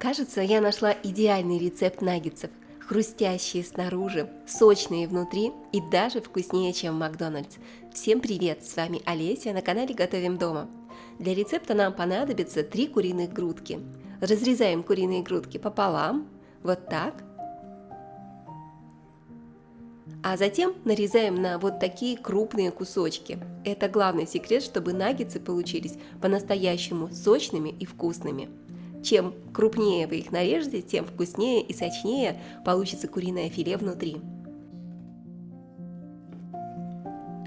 Кажется, я нашла идеальный рецепт наггетсов. Хрустящие снаружи, сочные внутри и даже вкуснее, чем в Макдональдс. Всем привет! С вами Олеся на канале Готовим дома. Для рецепта нам понадобится 3 куриных грудки. Разрезаем куриные грудки пополам, вот так. А затем нарезаем на вот такие крупные кусочки. Это главный секрет, чтобы наггетсы получились по-настоящему сочными и вкусными. Чем крупнее вы их нарежете, тем вкуснее и сочнее получится куриное филе внутри.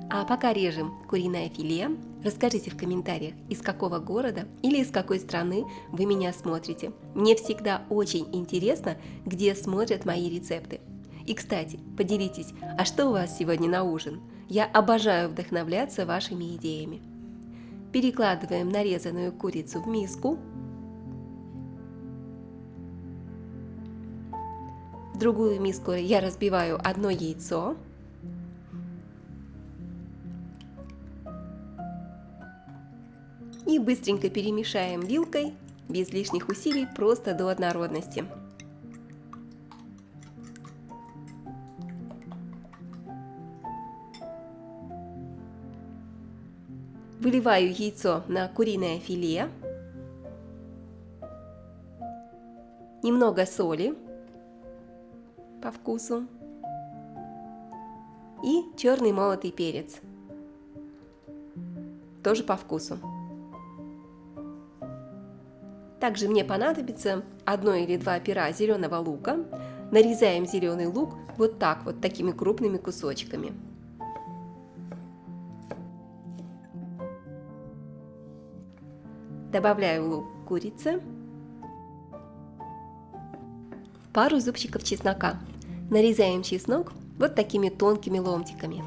А пока режем куриное филе, расскажите в комментариях, из какого города или из какой страны вы меня смотрите. Мне всегда очень интересно, где смотрят мои рецепты. И, кстати, поделитесь, а что у вас сегодня на ужин? Я обожаю вдохновляться вашими идеями. Перекладываем нарезанную курицу в миску. В другую миску я разбиваю одно яйцо. И быстренько перемешаем вилкой, без лишних усилий, просто до однородности. Выливаю яйцо на куриное филе, немного соли по вкусу и черный молотый перец, тоже по вкусу. Также мне понадобится 1 или 2 пера зеленого лука. Нарезаем зеленый лук вот так вот, такими крупными кусочками. Добавляю лук к курице. Пару зубчиков чеснока. Нарезаем чеснок вот такими тонкими ломтиками.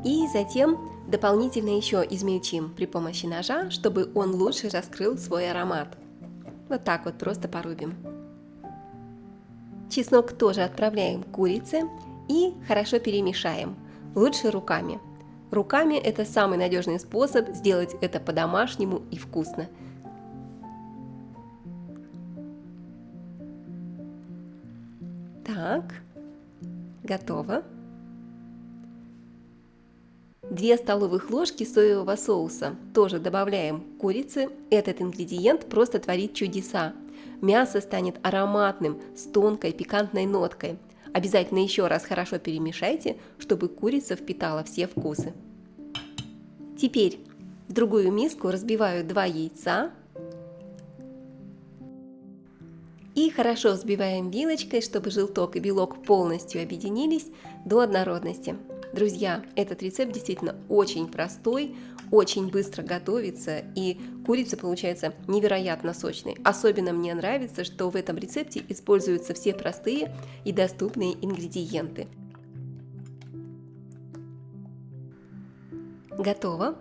И затем дополнительно еще измельчим при помощи ножа, чтобы он лучше раскрыл свой аромат. Вот так вот просто порубим. Чеснок тоже отправляем к курице и хорошо перемешаем. Лучше руками. Руками это самый надежный способ сделать это по-домашнему и вкусно. Так, готово. 2 столовых ложки соевого соуса тоже добавляем к курице. Этот ингредиент просто творит чудеса. Мясо станет ароматным, с тонкой пикантной ноткой. Обязательно еще раз хорошо перемешайте, чтобы курица впитала все вкусы. Теперь в другую миску разбиваю 2 яйца и хорошо взбиваем вилочкой, чтобы желток и белок полностью объединились до однородности. Друзья, этот рецепт действительно очень простой, очень быстро готовится, и курица получается невероятно сочной. Особенно мне нравится, что в этом рецепте используются все простые и доступные ингредиенты. Готово.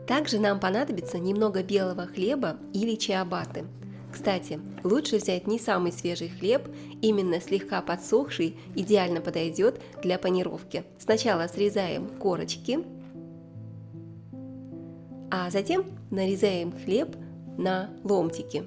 Также нам понадобится немного белого хлеба или чиабатты. Кстати, лучше взять не самый свежий хлеб, именно слегка подсохший идеально подойдет для панировки. Сначала срезаем корочки, а затем нарезаем хлеб на ломтики.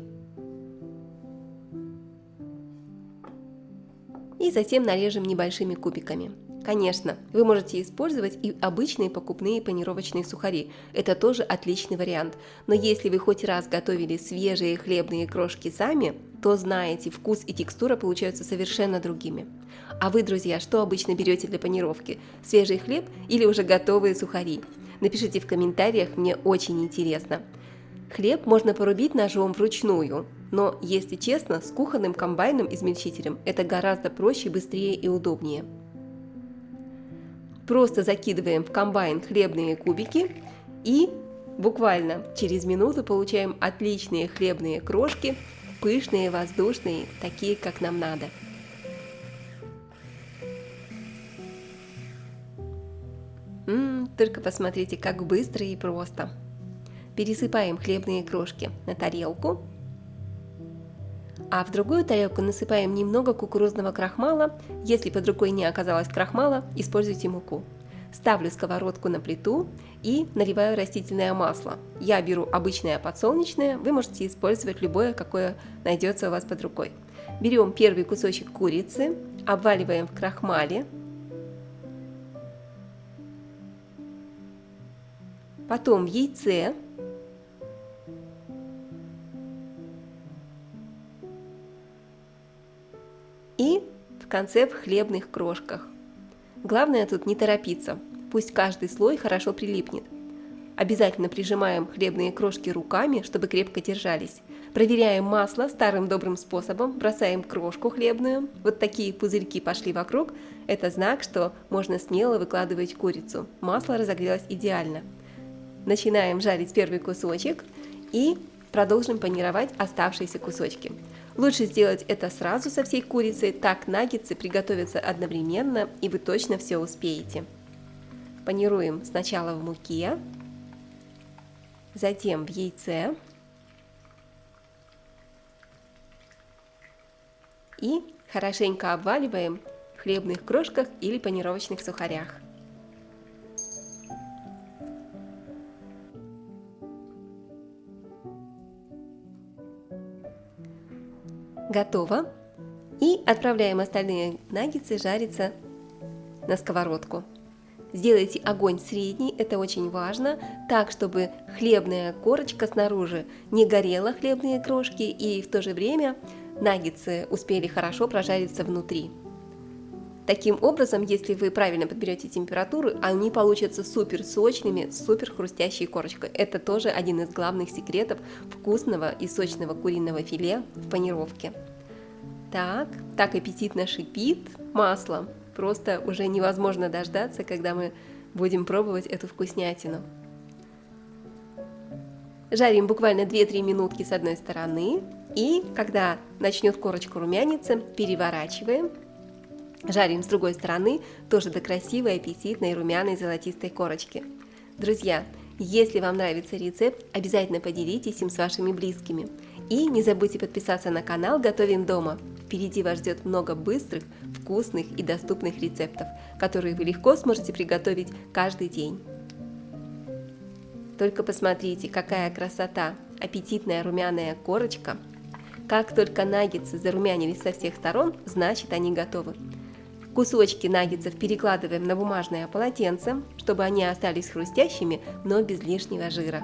И затем нарежем небольшими кубиками. Конечно, вы можете использовать и обычные покупные панировочные сухари. Это тоже отличный вариант. Но если вы хоть раз готовили свежие хлебные крошки сами, то знаете, вкус и текстура получаются совершенно другими. А вы, друзья, что обычно берете для панировки? Свежий хлеб или уже готовые сухари? Напишите в комментариях, мне очень интересно. Хлеб можно порубить ножом вручную, но, если честно, с кухонным комбайном-измельчителем это гораздо проще, быстрее и удобнее. Просто закидываем в комбайн хлебные кубики и буквально через минуту получаем отличные хлебные крошки, пышные, воздушные, такие, как нам надо. Только посмотрите, как быстро и просто. Пересыпаем хлебные крошки на тарелку. А в другую тарелку насыпаем немного кукурузного крахмала. Если под рукой не оказалось крахмала, используйте муку. Ставлю сковородку на плиту и наливаю растительное масло. Я беру обычное подсолнечное, вы можете использовать любое, какое найдется у вас под рукой. Берем первый кусочек курицы, обваливаем в крахмале, потом в яйце, и в конце в хлебных крошках. Главное тут не торопиться, пусть каждый слой хорошо прилипнет. Обязательно прижимаем хлебные крошки руками, чтобы крепко держались. Проверяем масло старым добрым способом, бросаем крошку хлебную. Вот такие пузырьки пошли вокруг, это знак, что можно смело выкладывать курицу. Масло разогрелось идеально. Начинаем жарить первый кусочек и продолжим панировать оставшиеся кусочки. Лучше сделать это сразу со всей курицей, так наггетсы приготовятся одновременно и вы точно все успеете. Панируем сначала в муке, затем в яйце и хорошенько обваливаем в хлебных крошках или панировочных сухарях. Готово. И отправляем остальные наггетсы жариться на сковородку. Сделайте огонь средний, это очень важно, так, чтобы хлебная корочка снаружи не горела, хлебные крошки, и в то же время наггетсы успели хорошо прожариться внутри. Таким образом, если вы правильно подберете температуру, они получатся супер сочными, супер хрустящей корочкой. Это тоже один из главных секретов вкусного и сочного куриного филе в панировке. Так аппетитно шипит масло. Просто уже невозможно дождаться, когда мы будем пробовать эту вкуснятину. Жарим буквально 2-3 минутки с одной стороны, и когда начнет корочка румяниться, переворачиваем. Жарим с другой стороны, тоже до красивой, аппетитной, румяной, золотистой корочки. Друзья, если вам нравится рецепт, обязательно поделитесь им с вашими близкими. И не забудьте подписаться на канал «Готовим дома». Впереди вас ждет много быстрых, вкусных и доступных рецептов, которые вы легко сможете приготовить каждый день. Только посмотрите, какая красота! Аппетитная румяная корочка. Как только наггетсы зарумянились со всех сторон, значит они готовы. Кусочки наггетсов перекладываем на бумажное полотенце, чтобы они остались хрустящими, но без лишнего жира.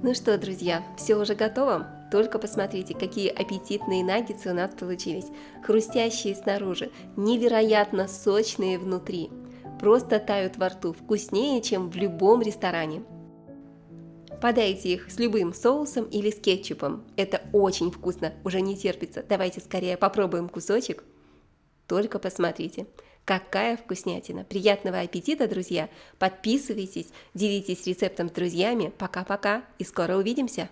Ну что, друзья, все уже готово? Только посмотрите, какие аппетитные наггетсы у нас получились. Хрустящие снаружи, невероятно сочные внутри. Просто тают во рту, вкуснее, чем в любом ресторане. Подайте их с любым соусом или с кетчупом. Это очень вкусно, уже не терпится. Давайте скорее попробуем кусочек. Только посмотрите, какая вкуснятина. Приятного аппетита, друзья. Подписывайтесь, делитесь рецептом с друзьями. Пока-пока и скоро увидимся.